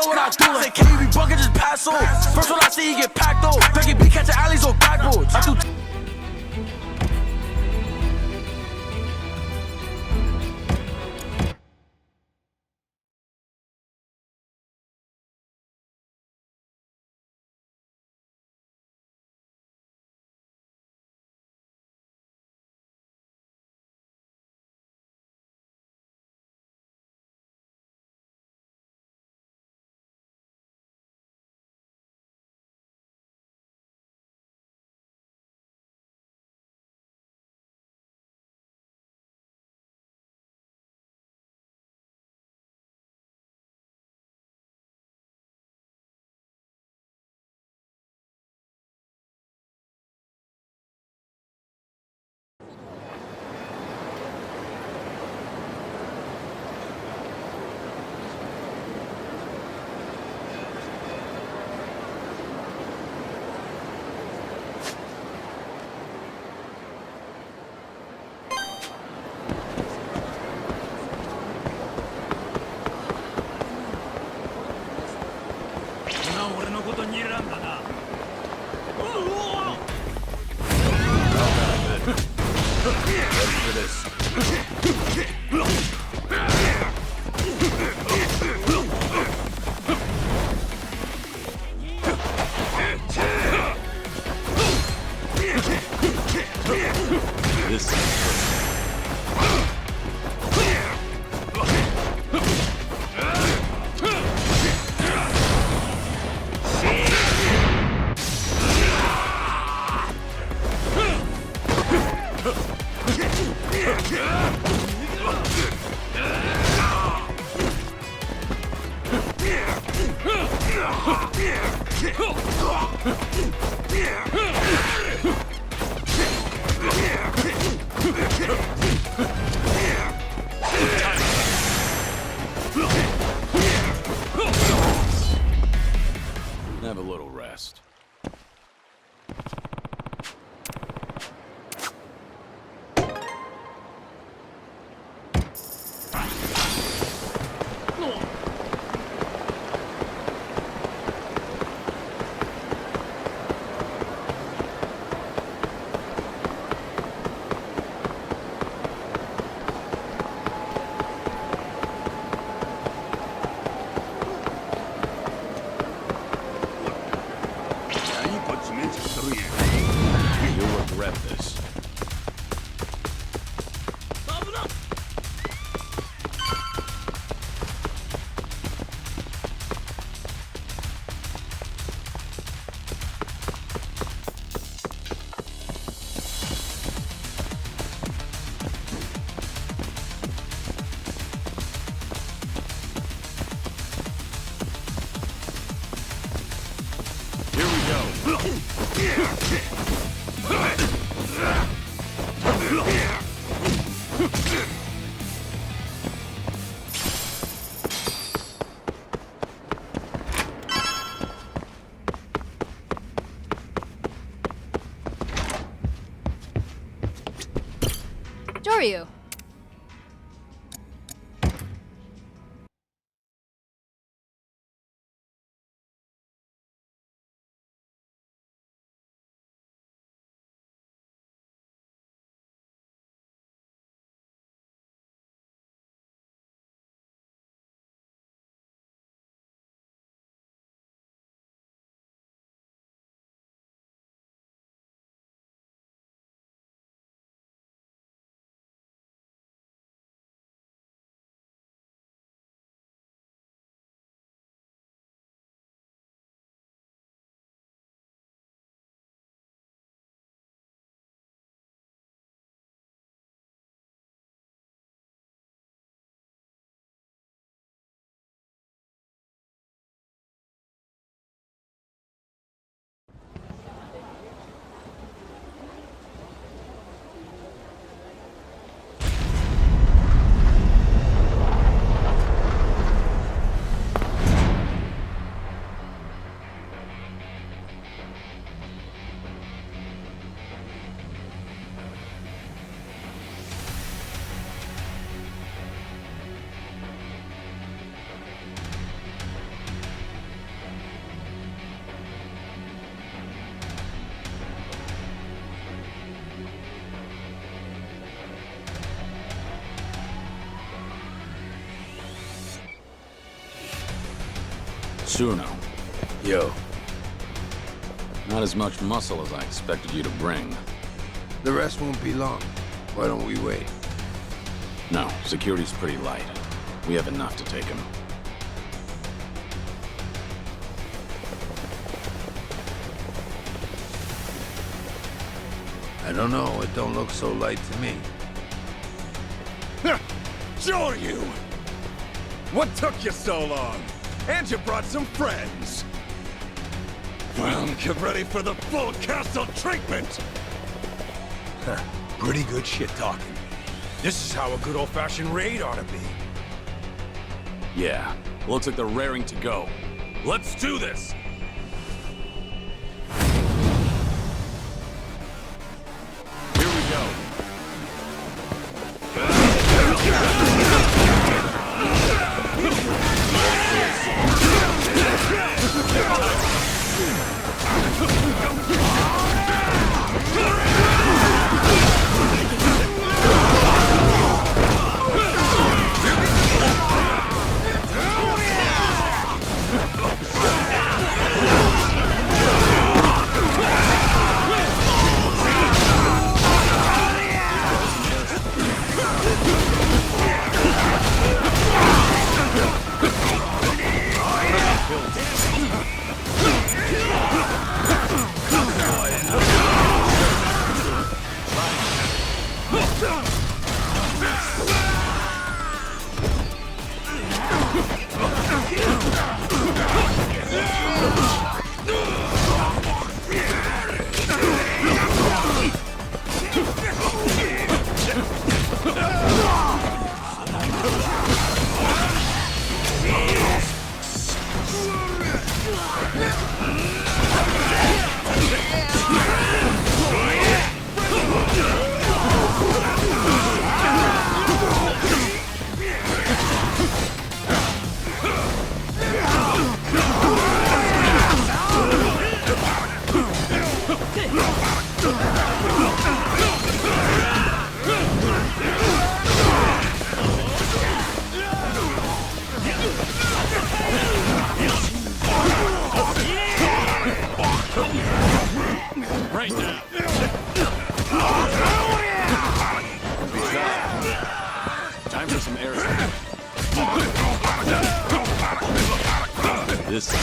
know what I do. Say, can you be bucket, just pass on. First one I see, he get packed on. Becky B catching alleys on backboards. I do. Have a little rest. You'll regret this. Here we go. Joryu. Tsuno, Yo, not as much muscle as I expected you to bring. the rest won't be long. Why don't we wait? No, security's pretty light. We have enough to take him. I don't know, it don't look so light to me. Sure you! What took you so long? And you brought some friends. Well, get ready for the full castle treatment! Pretty good shit talking. This is how a good old-fashioned raid ought to be. Yeah, looks like they're raring to go. Let's do this! Here we go. Right now. Time for some air. This.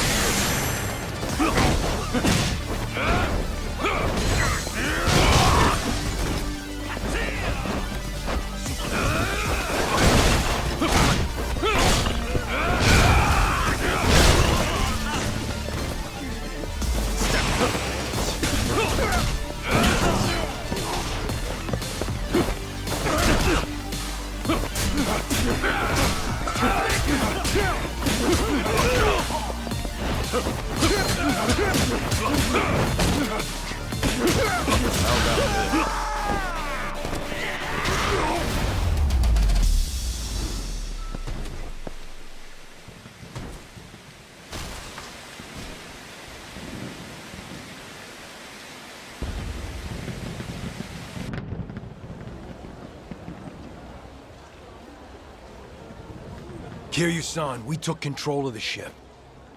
Kiryu-san, we took control of the ship.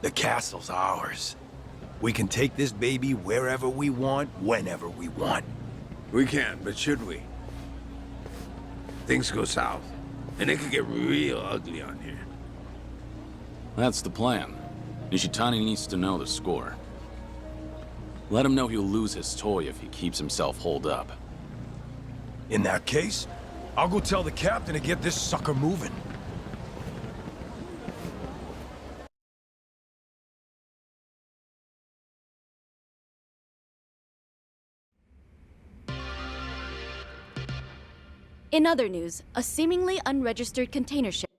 The castle's ours. We can take this baby wherever we want, whenever we want. We can, but should we? Things go south, and it could get real ugly on here. That's the plan. Nishitani needs to know the score. Let him know he'll lose his toy if he keeps himself holed up. In that case, I'll go tell the captain to get this sucker moving. In other news, a seemingly unregistered container ship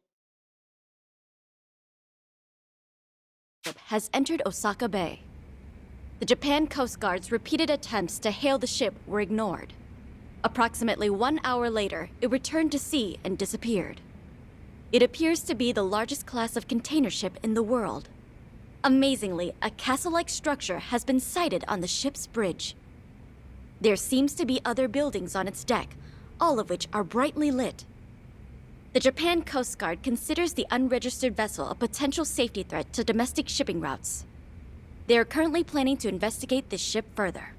has entered Osaka Bay. The Japan Coast Guard's repeated attempts to hail the ship were ignored. Approximately 1 hour later, it returned to sea and disappeared. It appears to be the largest class of container ship in the world. Amazingly, a castle-like structure has been sighted on the ship's bridge. There seems to be other buildings on its deck, all of which are brightly lit. The Japan Coast Guard considers the unregistered vessel a potential safety threat to domestic shipping routes. They are currently planning to investigate this ship further.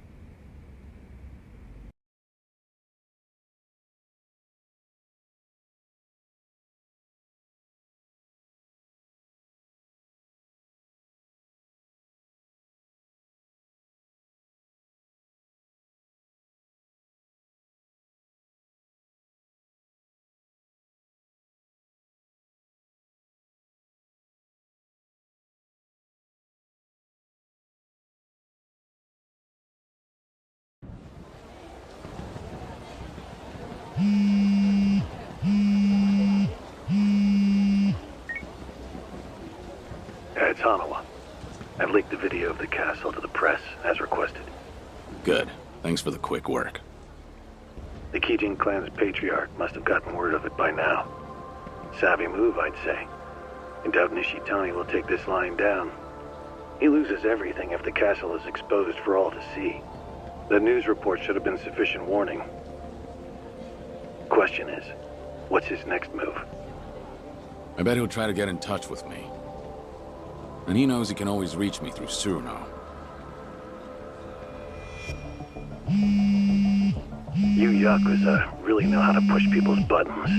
It's Hanawa. I've leaked the video of the castle to the press, as requested. Good. Thanks for the quick work. The Kijin clan's patriarch must have gotten word of it by now. Savvy move, I'd say. I doubt Nishitani will take this lying down. He loses everything if the castle is exposed for all to see. The news report should have been sufficient warning. Question is, what's his next move? I bet he'll try to get in touch with me. And he knows he can always reach me through Suruno. You Yakuza really know how to push people's buttons.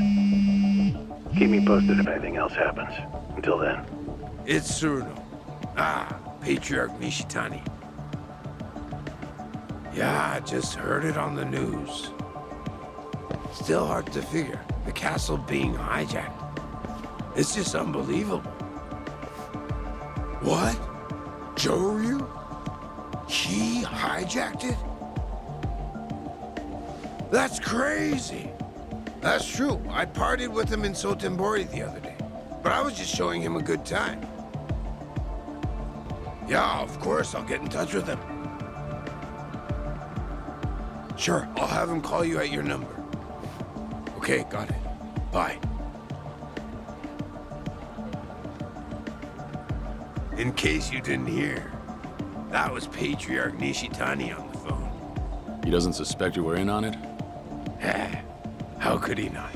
Keep me posted if anything else happens. Until then. It's Suruno. Patriarch Nishitani. Yeah, I just heard it on the news. Still hard to figure. The castle being hijacked. It's just unbelievable. What? Joryu? He hijacked it? That's crazy. That's true. I partied with him in Sotenbori the other day. But I was just showing him a good time. Yeah, of course, I'll get in touch with him. Sure, I'll have him call you at your number. Okay, got it. Bye. In case you didn't hear, that was Patriarch Nishitani on the phone. He doesn't suspect you were in on it? How could he not?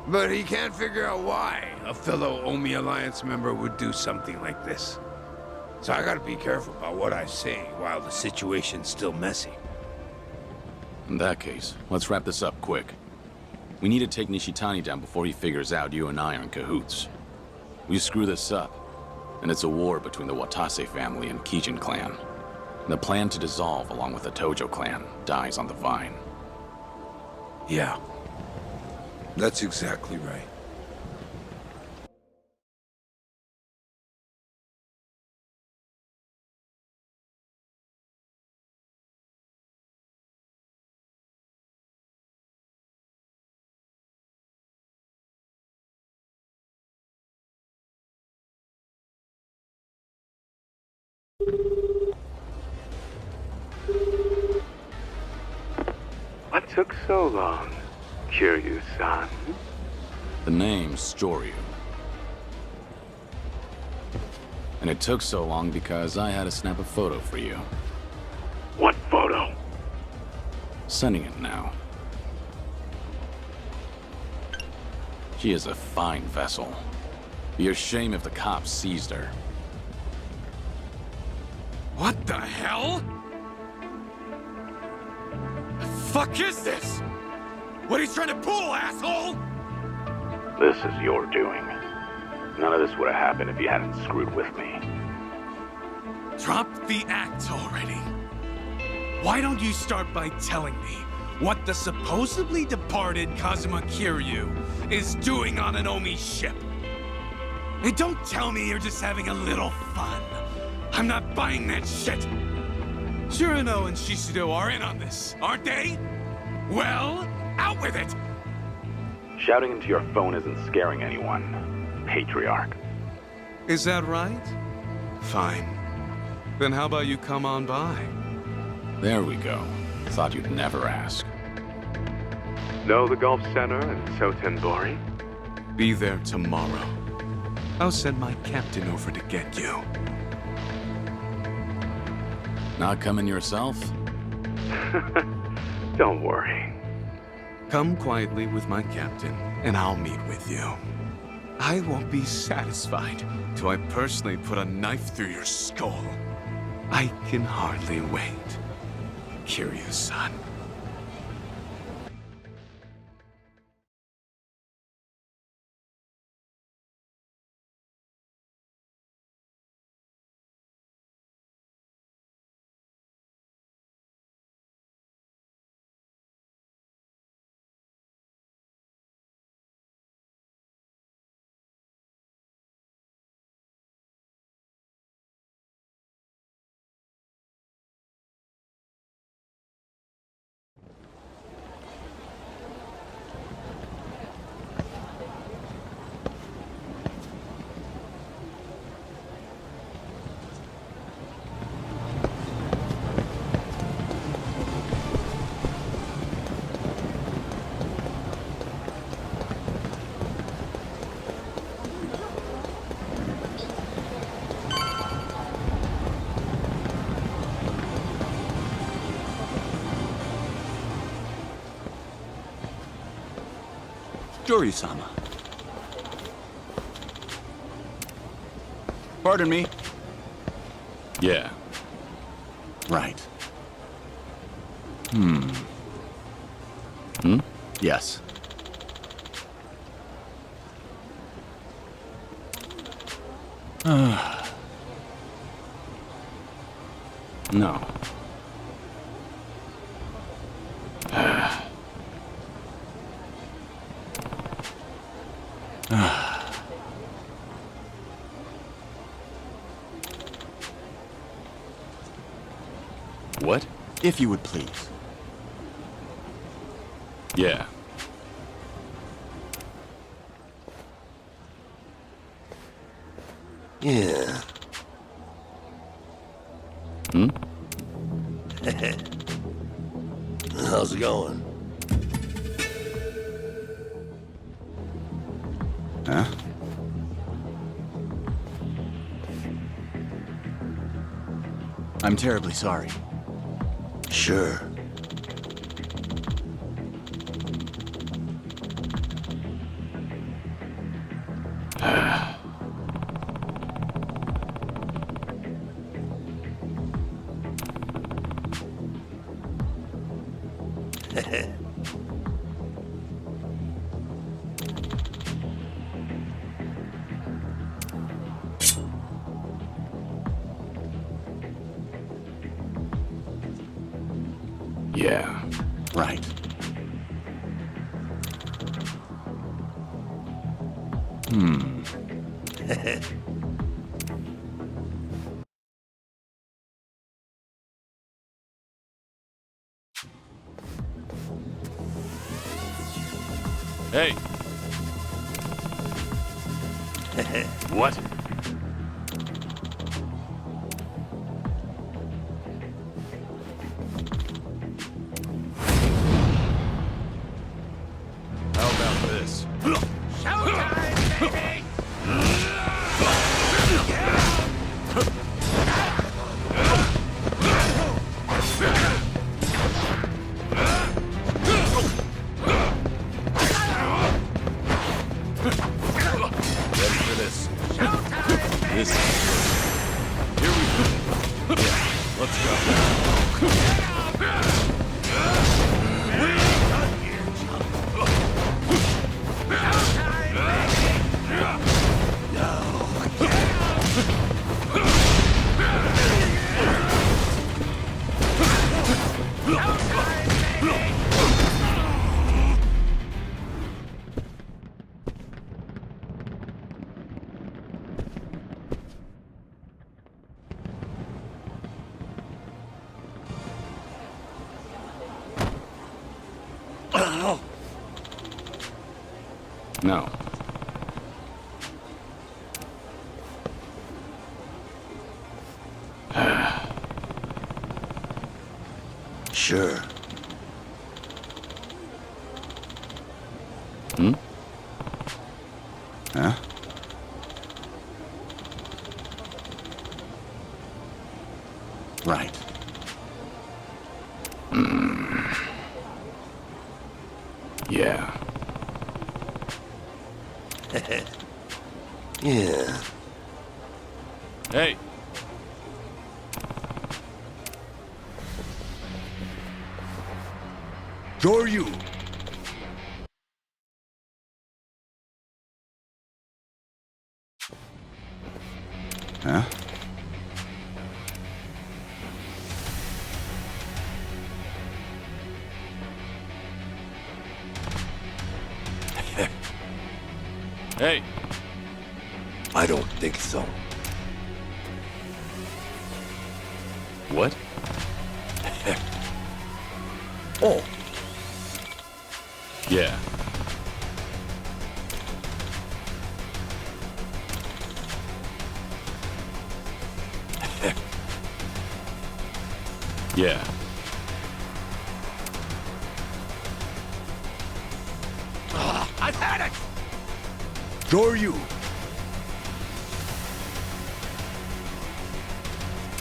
But he can't figure out why a fellow Omi Alliance member would do something like this. So I gotta be careful about what I say while the situation's still messy. In that case, let's wrap this up quick. We need to take Nishitani down before he figures out you and I are in cahoots. We screw this up, and it's a war between the Watase family and Kijin clan. And the plan to dissolve along with the Tojo clan dies on the vine. Yeah, that's exactly right. What took so long, Kiryu-san? The name's Joryu. And it took so long because I had to snap a photo for you. What photo? Sending it now. She is a fine vessel. Be a shame if the cops seized her. What the hell? The fuck is this? What are you trying to pull, asshole? This is your doing. None of this would have happened if you hadn't screwed with me. Drop the act already. Why don't you start by telling me what the supposedly departed Kazuma Kiryu is doing on an Omi ship? And don't tell me you're just having a little fun. I'm not buying that shit. Shirano and Shishido are in on this, aren't they? Well, out with it! Shouting into your phone isn't scaring anyone, Patriarch. Is that right? Fine. Then how about you come on by? There we go. Thought you'd never ask. Know the Gulf Center and Sotenbori? Be there tomorrow. I'll send my captain over to get you. Not coming yourself? Don't worry. Come quietly with my captain, and I'll meet with you. I won't be satisfied till I personally put a knife through your skull. I can hardly wait. Kiryu-san. Joryu-sama. Pardon me? Yeah. Right. Yes. No. What? If you would please. Yeah. Yeah. How's it going? Huh? I'm terribly sorry. Sure. Yeah. Right. Hey! What? How about this? Ready for this? This. Here we go. Yeah, let's go. No. Sure. Huh? Right. Yeah. Yeah. Hey! Joryu! Huh? Hey! I don't think so. What? Oh, Yeah. Yeah. I've had it! Joryu!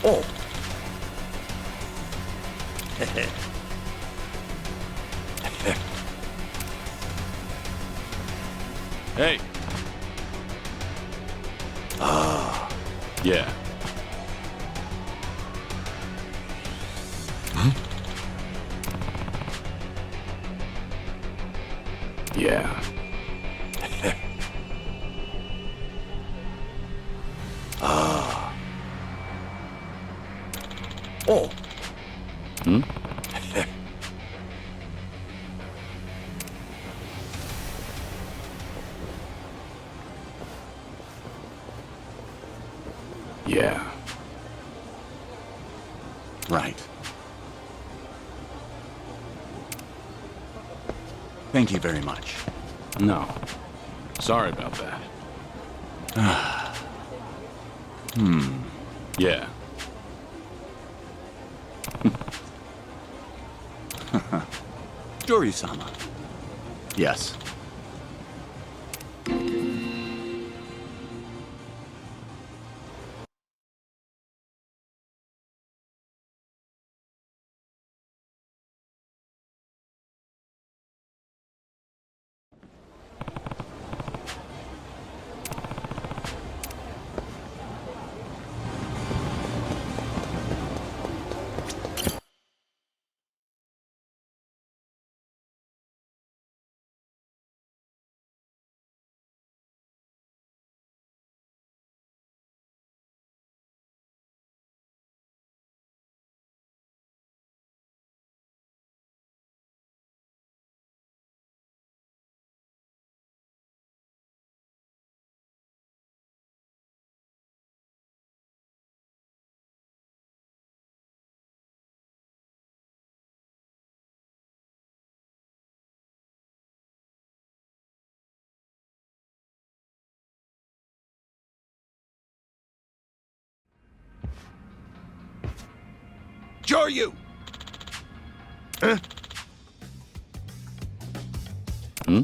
oh. Hey! Yeah. Yeah. Oh, Hmm? Yeah. Right. Thank you very much. No. Sorry about that. Yeah. Joryu-sama. Yes. Joryu! Huh? Hmm?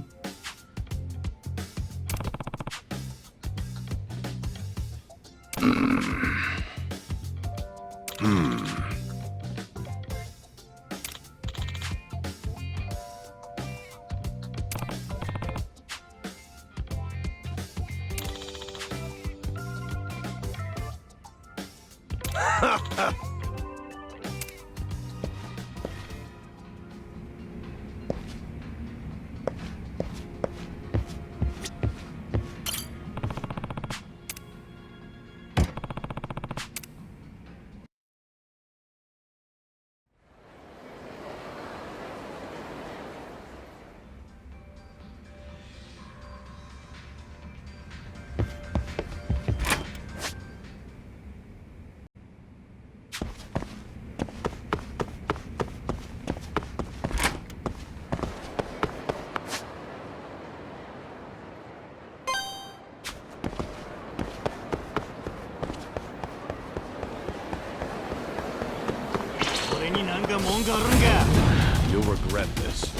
You'll regret this.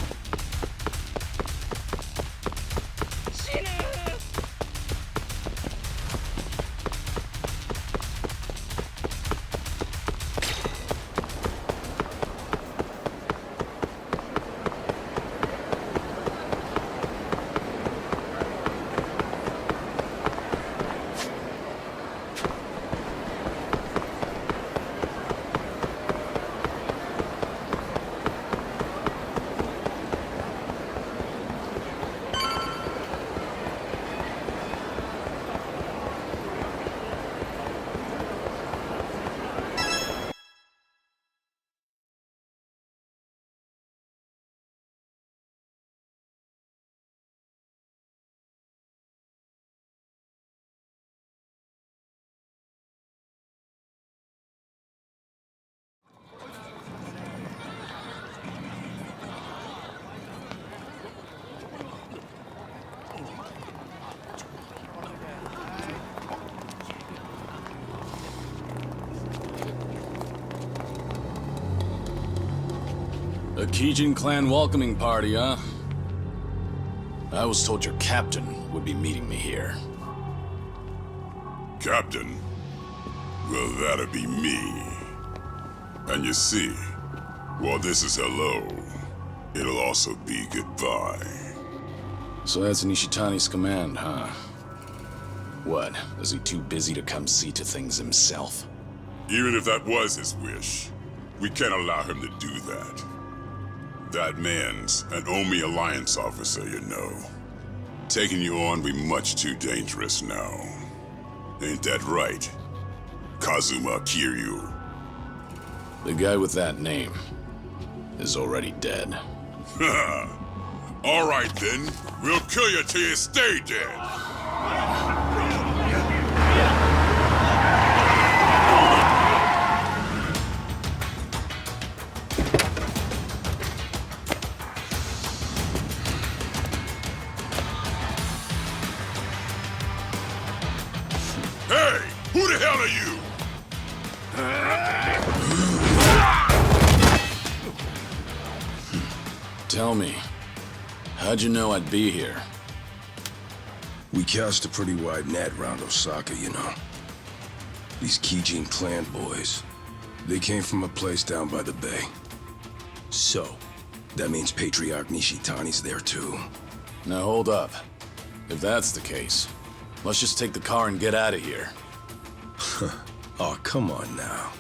A Kijin clan welcoming party, huh? I was told your captain would be meeting me here. Captain? Well, that'll be me. And you see, while this is hello, it'll also be goodbye. So that's Nishitani's command, huh? What, is he too busy to come see to things himself? Even if that was his wish, we can't allow him to do that. That man's an Omi Alliance officer, you know. Taking you on will be much too dangerous now. Ain't that right, Kazuma Kiryu? The guy with that name is already dead. All right then, we'll kill you till you stay dead. Hey, who the hell are you? Tell me, how'd you know I'd be here? We cast a pretty wide net around Osaka, you know. These Kijin clan boys, they came from a place down by the bay. So, that means Patriarch Nishitani's there too. Now hold up. If that's the case, let's just take the car and get out of here. Oh, come on now.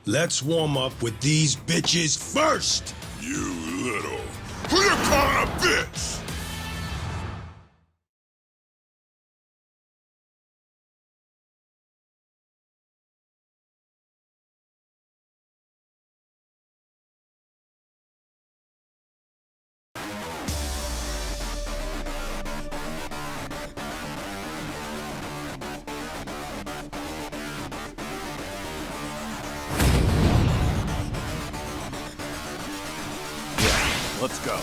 Let's warm up with these bitches first! You little... Who you calling a bitch? Let's go.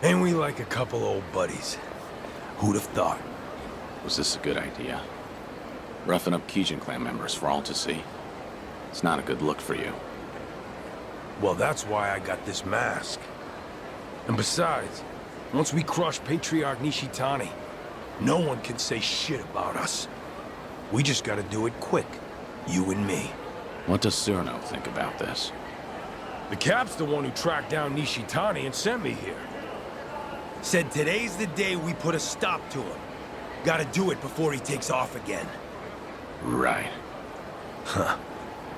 Ain't we like a couple old buddies? Who'd have thought? Was this a good idea? Roughing up Kijin clan members for all to see? It's not a good look for you. Well, that's why I got this mask. And besides, once we crush Patriarch Nishitani, no one can say shit about us. We just gotta do it quick, you and me. What does Cyrano think about this? The Cap's the one who tracked down Nishitani and sent me here. Said today's the day we put a stop to him. Gotta do it before he takes off again. Right. Huh.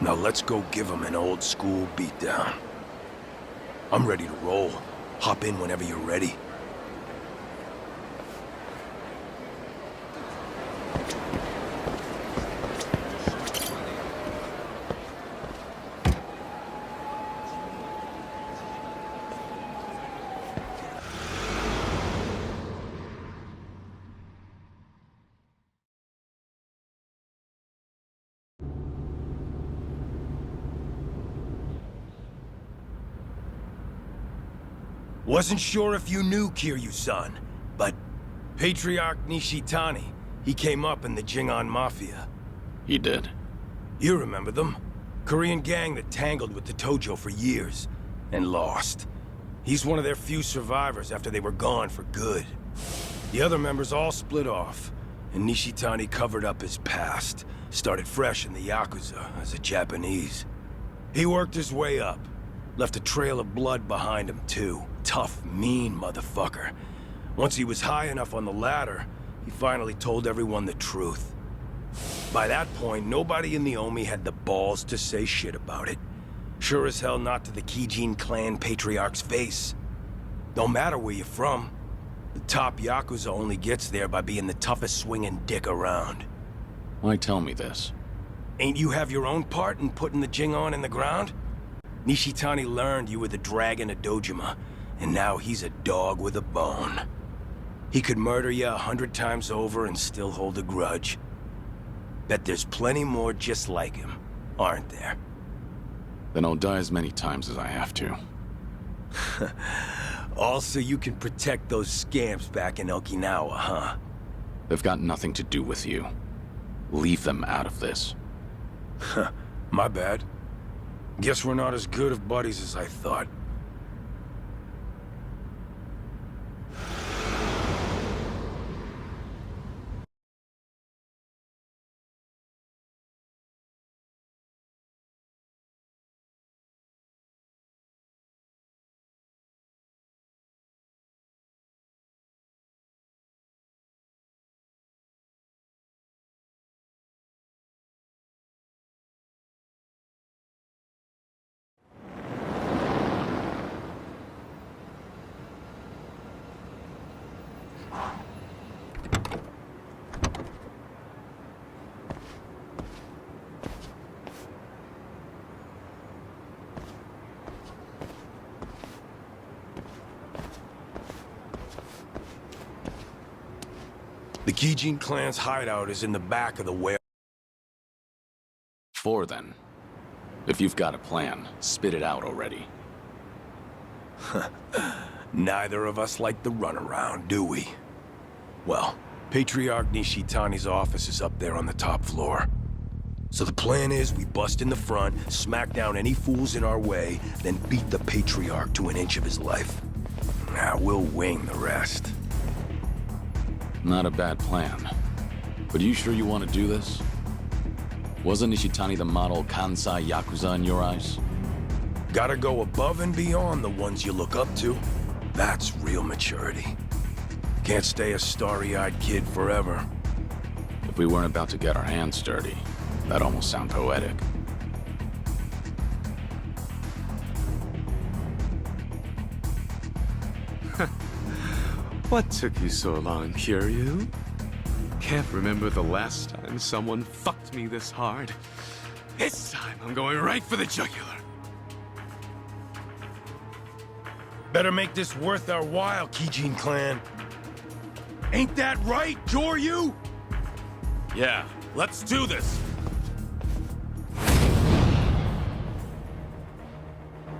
Now let's go give him an old school beatdown. I'm ready to roll. Hop in whenever you're ready. Wasn't sure if you knew Kiryu-san, but Patriarch Nishitani, he came up in the Jingan Mafia. He did. You remember them? Korean gang that tangled with the Tojo for years, and lost. He's one of their few survivors after they were gone for good. The other members all split off, and Nishitani covered up his past, started fresh in the Yakuza as a Japanese. He worked his way up, left a trail of blood behind him too. Tough, mean motherfucker. Once he was high enough on the ladder, he finally told everyone the truth. By that point, nobody in the Omi had the balls to say shit about it. Sure as hell not to the Kijin clan patriarch's face. Don't matter where you're from. The top Yakuza only gets there by being the toughest swinging dick around. Why tell me this? Ain't you have your own part in putting the Jingon in the ground? Nishitani learned you were the dragon of Dojima, and now he's a dog with a bone. He could murder you 100 times over and still hold a grudge. Bet there's plenty more just like him, aren't there? Then I'll die as many times as I have to. All so you can protect those scamps back in Okinawa, huh? They've got nothing to do with you. Leave them out of this. My bad. Guess we're not as good of buddies as I thought. The Kijin clan's hideout is in the back of the warehouse. 4 then. If you've got a plan, spit it out already. Neither of us like the runaround, do we? Well, Patriarch Nishitani's office is up there on the top floor. So the plan is we bust in the front, smack down any fools in our way, then beat the Patriarch to an inch of his life. Now we'll wing the rest. Not a bad plan. But are you sure you want to do this? Wasn't Nishitani the model Kansai Yakuza in your eyes? Gotta go above and beyond the ones you look up to. That's real maturity. Can't stay a starry-eyed kid forever. If we weren't about to get our hands dirty, that'd almost sound poetic. What took you so long, Kiryu? Can't remember the last time someone fucked me this hard. This time I'm going right for the jugular. Better make this worth our while, Kijin clan. Ain't that right, Joryu? Yeah, let's do this.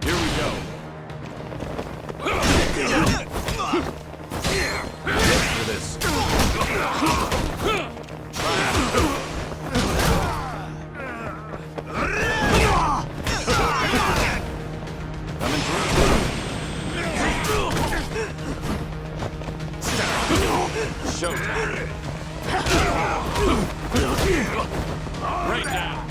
Here we go. For this. Right now.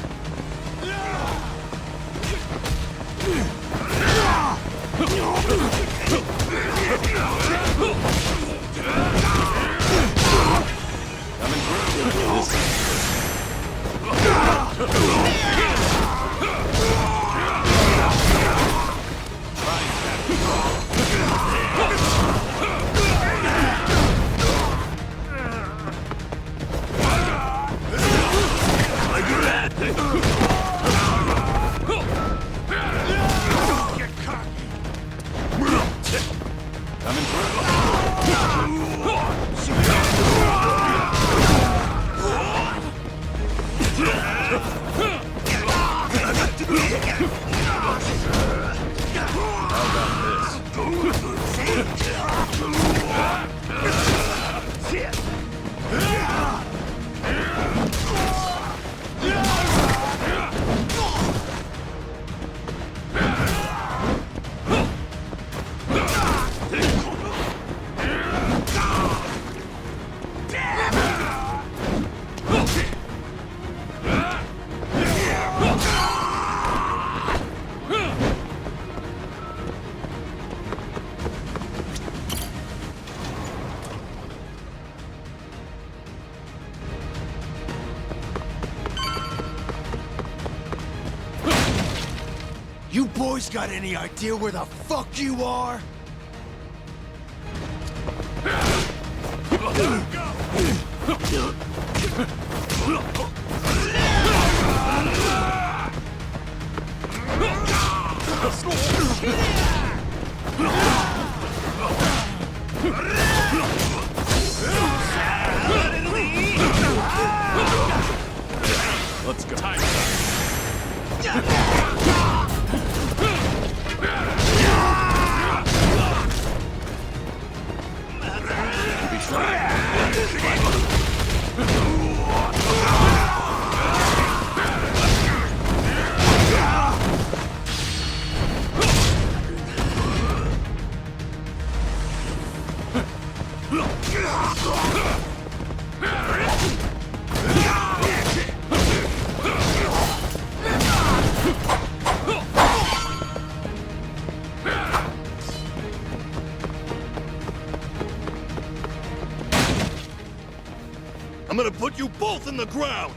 You boys got any idea where the fuck you are? Let's go. Time. I'm gonna put you both in the ground!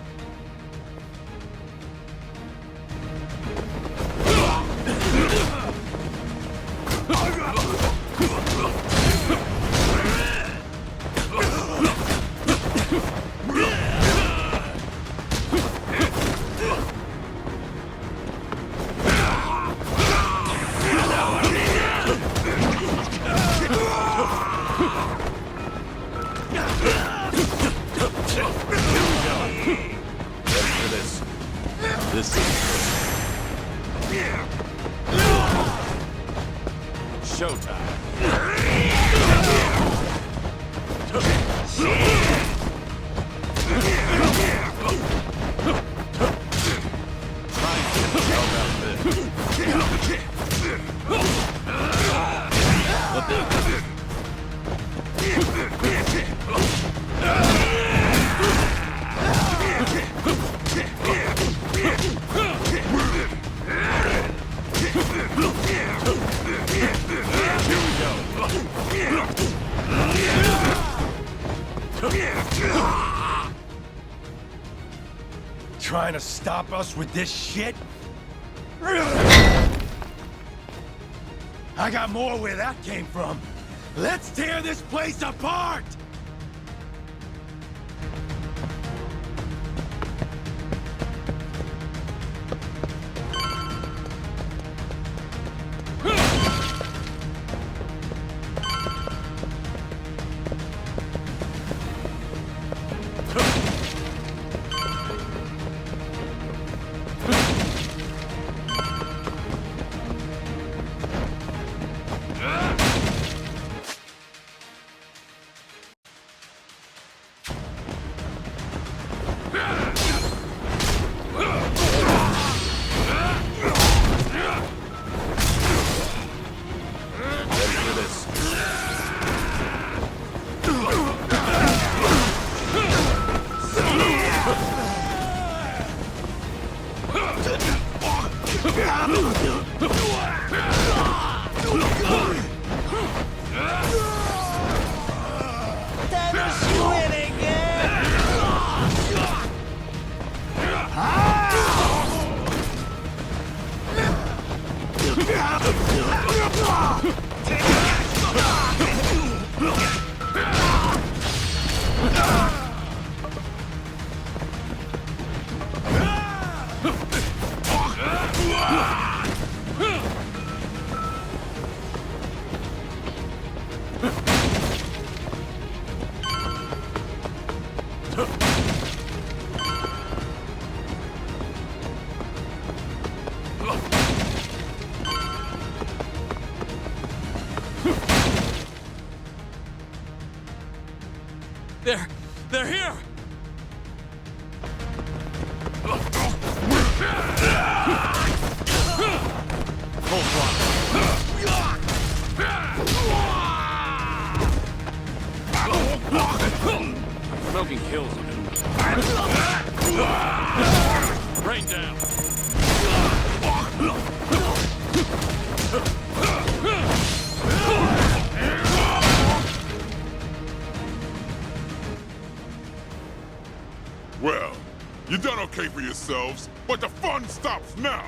This is showtime. Trying to stop us with this shit? I got more where that came from. Let's tear this place apart! They're here! Full throttle. Smoking kills him. Rain down. Well, you done okay for yourselves, but the fun stops now.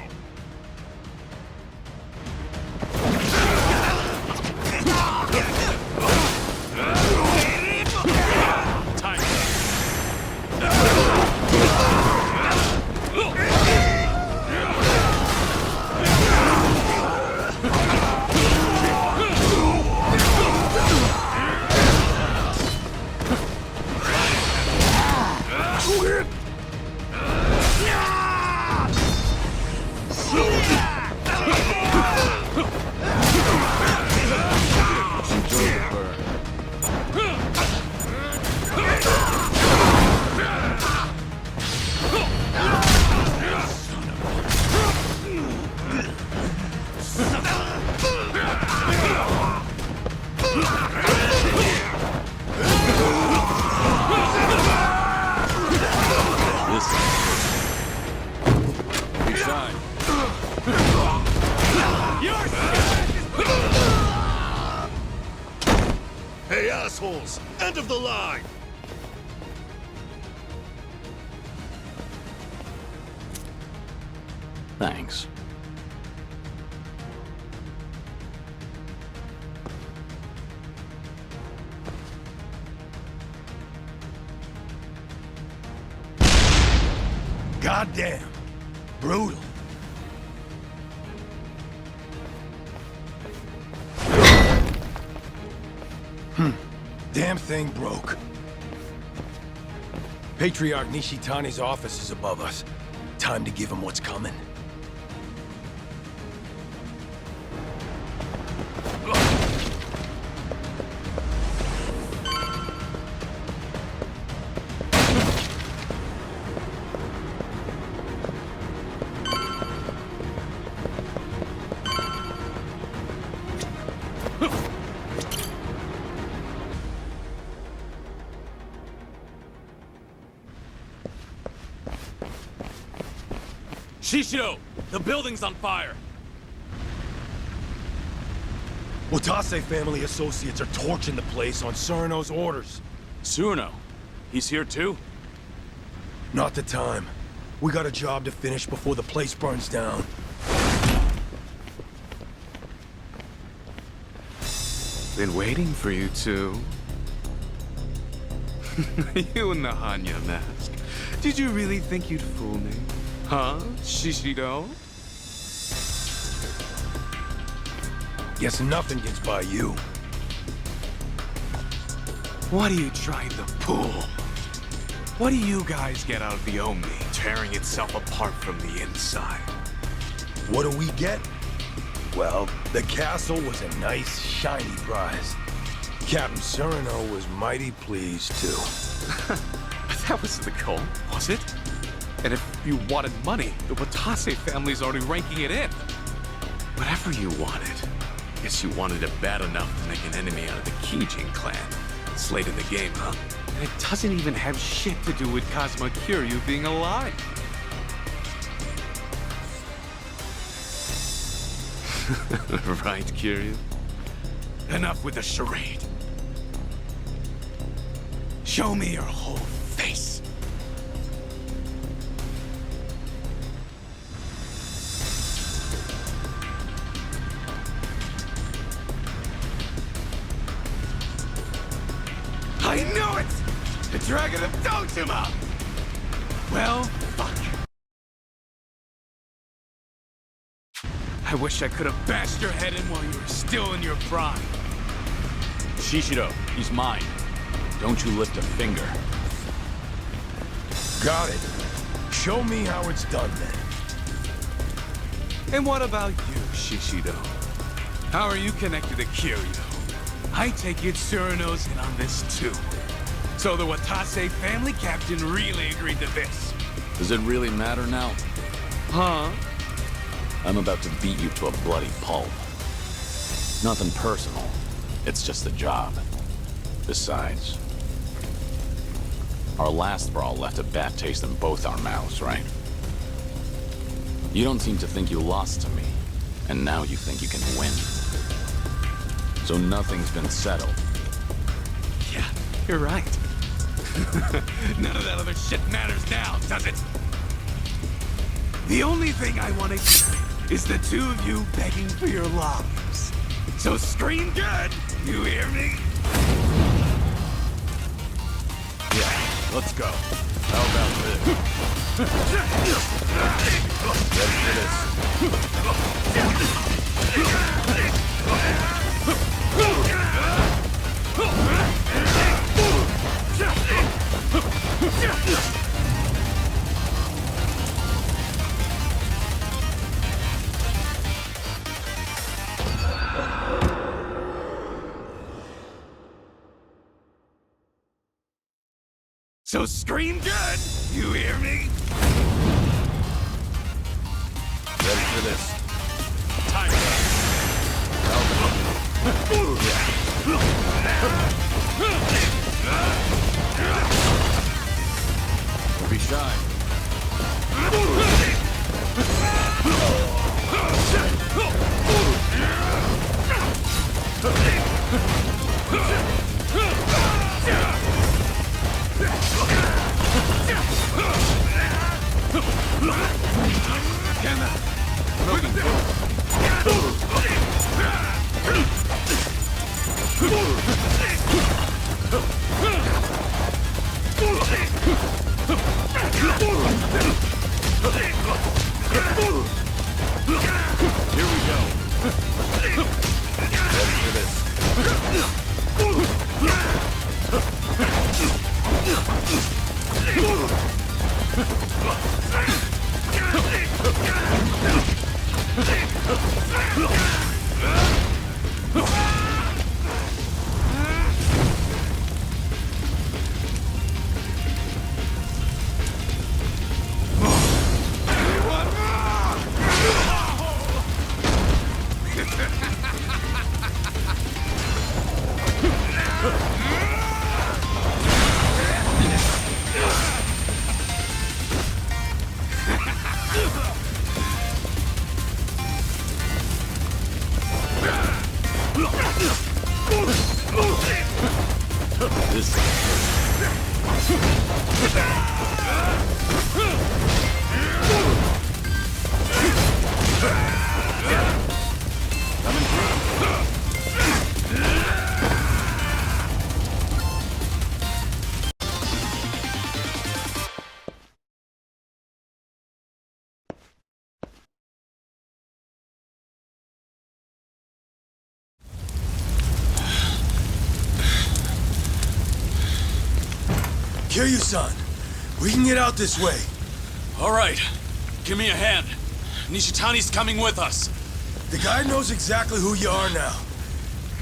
Hey, assholes! End of the line! Thanks. Goddamn! Brutal. Damn thing broke. Patriarch Nishitani's office is above us. Time to give him what's coming. Shishiro! The building's on fire! Watase family associates are torching the place on Surno's orders. Surno? He's here too? Not the time. We got a job to finish before the place burns down. Been waiting for you two. You in the Hanya mask. Did you really think you'd fool me? Huh, Shishiro? Guess nothing gets by you. What are you trying to pull? What do you guys get out of the Omi, tearing itself apart from the inside? What do we get? Well, the castle was a nice, shiny prize. Captain Surno was mighty pleased, too. That was the goal, was it? And if you wanted money, the Watase family's already ranking it in. Whatever you wanted. Guess you wanted it bad enough to make an enemy out of the Kijin clan. It's late in the game, huh? And it doesn't even have shit to do with Kazuma Kiryu being alive. Right, Kiryu? Enough with the charade. Show me your whole face. I knew it! The Dragon of Dojima! Well, fuck. I wish I could have bashed your head in while you were still in your prime. Shishiro, he's mine. Don't you lift a finger. Got it. Show me how it's done, then. And what about you, Shishido? How are you connected to Kiryu? I take it Tsuruno's in on this too. So the Watase family captain really agreed to this. Does it really matter now? Huh? I'm about to beat you to a bloody pulp. Nothing personal. It's just a job. Besides, our last brawl left a bad taste in both our mouths, right? You don't seem to think you lost to me, and now you think you can win. So nothing's been settled. Yeah, you're right. None of that other shit matters now, does it? The only thing I want to hear is the two of you begging for your lives. So scream good, you hear me? Yeah, let's go. How about this? Ready for this? So scream good, you hear me? Ready for this? Time. Don't be shy. Here we go. Ready for this? Kiryu-san, we can get out this way. All right. Give me a hand. Nishitani's coming with us. The guy knows exactly who you are now.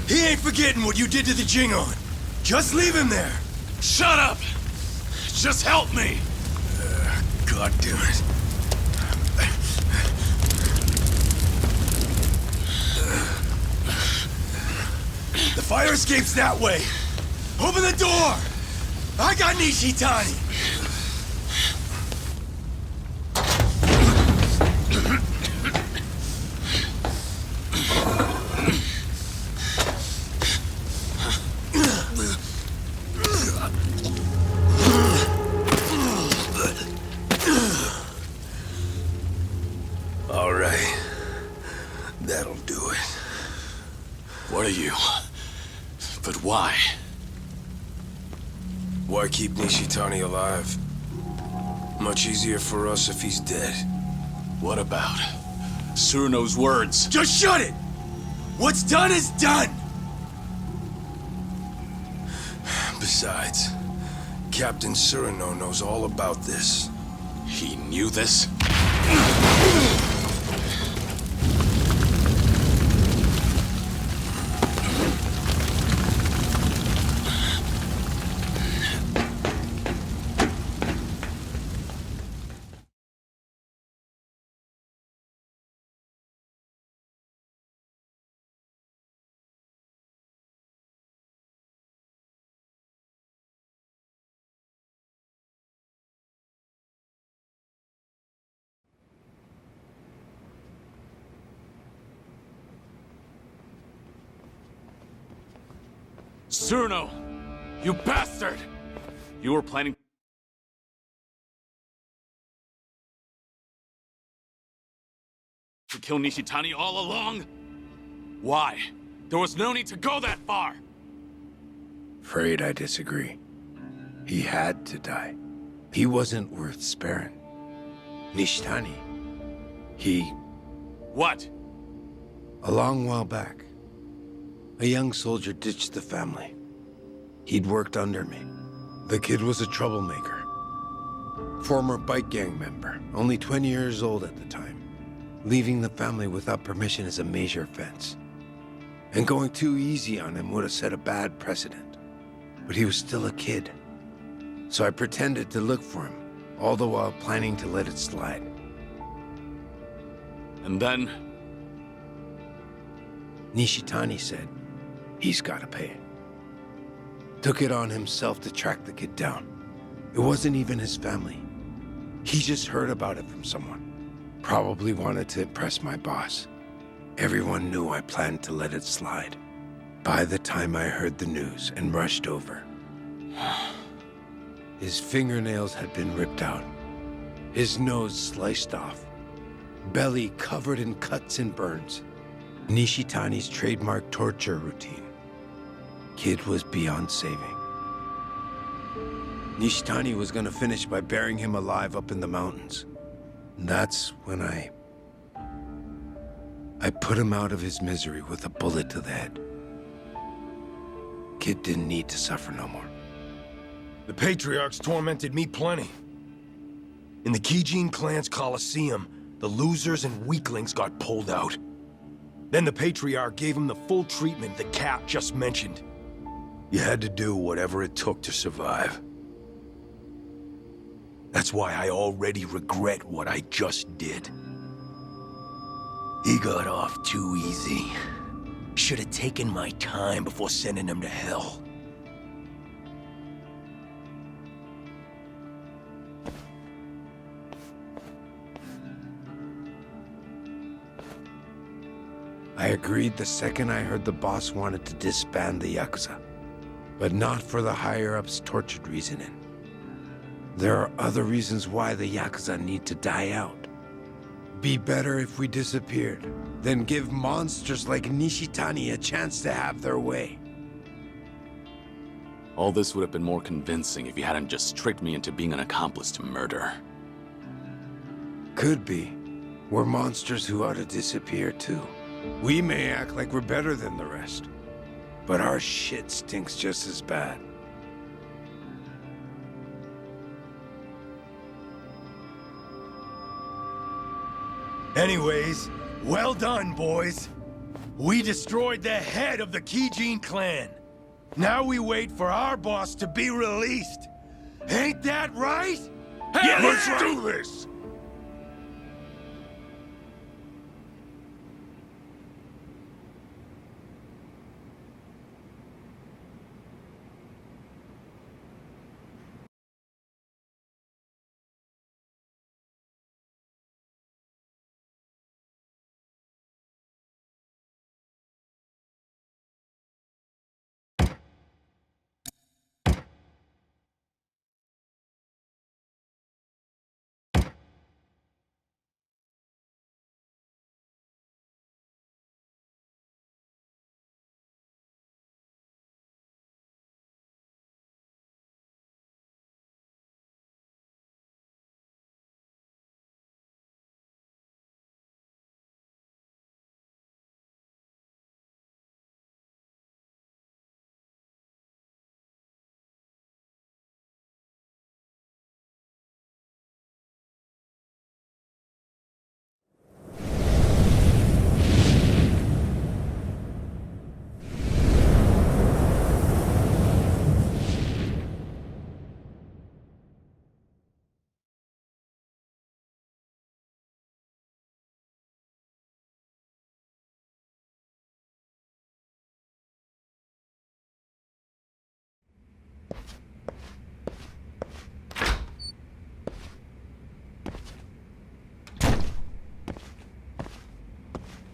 He ain't forgetting what you did to the Jingon. Just leave him there. Shut up! Just help me! God damn it. The fire escape's that way. Open the door! I got Nishitani! All right. That'll do it. What are you? But why? Why keep Nishitani alive? Much easier for us if he's dead. What about Tsuruno's words? Just shut it! What's done is done! Besides, Captain Cyrano knows all about this. He knew this? Cyrano! You bastard! You were planning to kill Nishitani all along? Why? There was no need to go that far! Afraid I disagree. He had to die. He wasn't worth sparing. Nishitani, he... What? A long while back, a young soldier ditched the family. He'd worked under me. The kid was a troublemaker. Former bike gang member, only 20 years old at the time. Leaving the family without permission is a major offense. And going too easy on him would have set a bad precedent. But he was still a kid. So I pretended to look for him, all the while planning to let it slide. And then? Nishitani said, he's gotta pay. Took it on himself to track the kid down. It wasn't even his family. He just heard about it from someone. Probably wanted to impress my boss. Everyone knew I planned to let it slide. By the time I heard the news and rushed over, his fingernails had been ripped out, his nose sliced off, belly covered in cuts and burns. Nishitani's trademark torture routine. Kid was beyond saving. Nishitani was gonna finish by burying him alive up in the mountains. That's when I put him out of his misery with a bullet to the head. Kid didn't need to suffer no more. The Patriarchs tormented me plenty. In the Kijin clan's Colosseum, the losers and weaklings got pulled out. Then the Patriarch gave him the full treatment the Cap just mentioned. You had to do whatever it took to survive. That's why I already regret what I just did. He got off too easy. Should have taken my time before sending him to hell. I agreed the second I heard the boss wanted to disband the Yakuza. But not for the higher-ups' tortured reasoning. There are other reasons why the Yakuza need to die out. Be better if we disappeared, than give monsters like Nishitani a chance to have their way. All this would have been more convincing if you hadn't just tricked me into being an accomplice to murder. Could be. We're monsters who ought to disappear too. We may act like we're better than the rest, but our shit stinks just as bad. Anyways, well done, boys. We destroyed the head of the Kijin clan. Now we wait for our boss to be released. Ain't that right? Yeah, let's do this!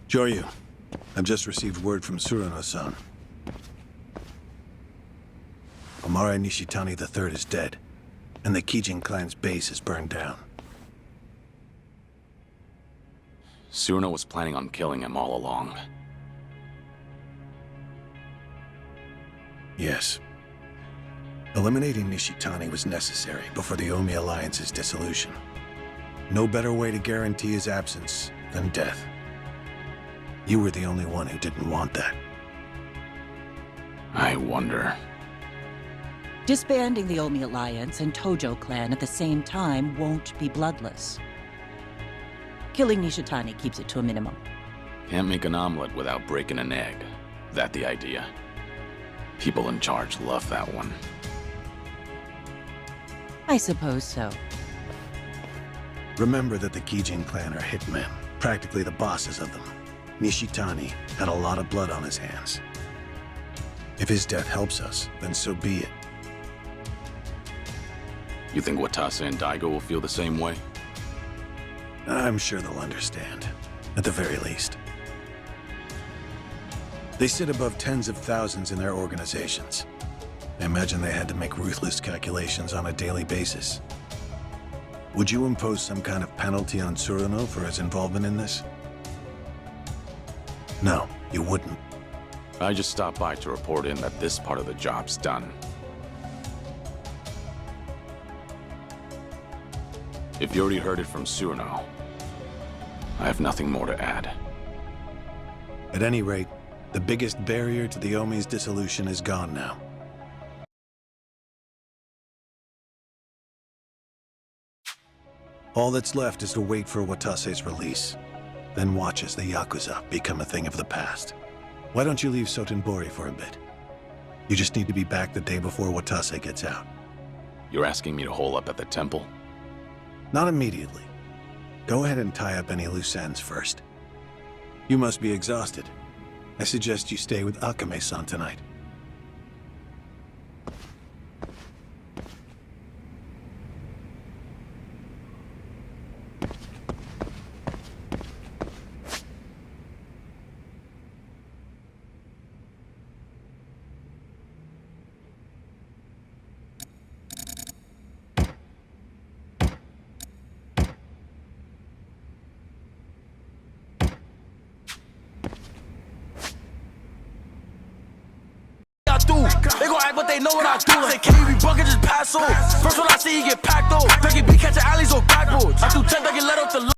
Joryu, I've just received word from Tsuruno-san. Omare Nishitani III is dead, and the Kijin clan's base is burned down. Tsuruno was planning on killing him all along. Yes. Eliminating Nishitani was necessary before the Omi Alliance's dissolution. No better way to guarantee his absence than death. You were the only one who didn't want that. I wonder. Disbanding the Omi Alliance and Tojo clan at the same time won't be bloodless. Killing Nishitani keeps it to a minimum. Can't make an omelet without breaking an egg. That the idea? People in charge love that one. I suppose so. Remember that the Kijin clan are hitmen, practically the bosses of them. Nishitani had a lot of blood on his hands. If his death helps us, then so be it. You think Watase and Daigo will feel the same way? I'm sure they'll understand, at the very least. They sit above tens of thousands in their organizations. I imagine they had to make ruthless calculations on a daily basis. Would you impose some kind of penalty on Tsuruno for his involvement in this? No, you wouldn't. I just stopped by to report in that this part of the job's done. If you already heard it from Tsuruno, I have nothing more to add. At any rate, the biggest barrier to the Omi's dissolution is gone now. All that's left is to wait for Watase's release, then watch as the Yakuza become a thing of the past. Why don't you leave Sotenbori for a bit? You just need to be back the day before Watase gets out. You're asking me to hole up at the temple? Not immediately. Go ahead and tie up any loose ends first. You must be exhausted. I suggest you stay with Akame-san tonight. They gon' act, but they know what I do. Say, can you be bucket, just pass on. First one I see, you get packed on. Becky B catching alleys on backboards. I do 10, I get let off the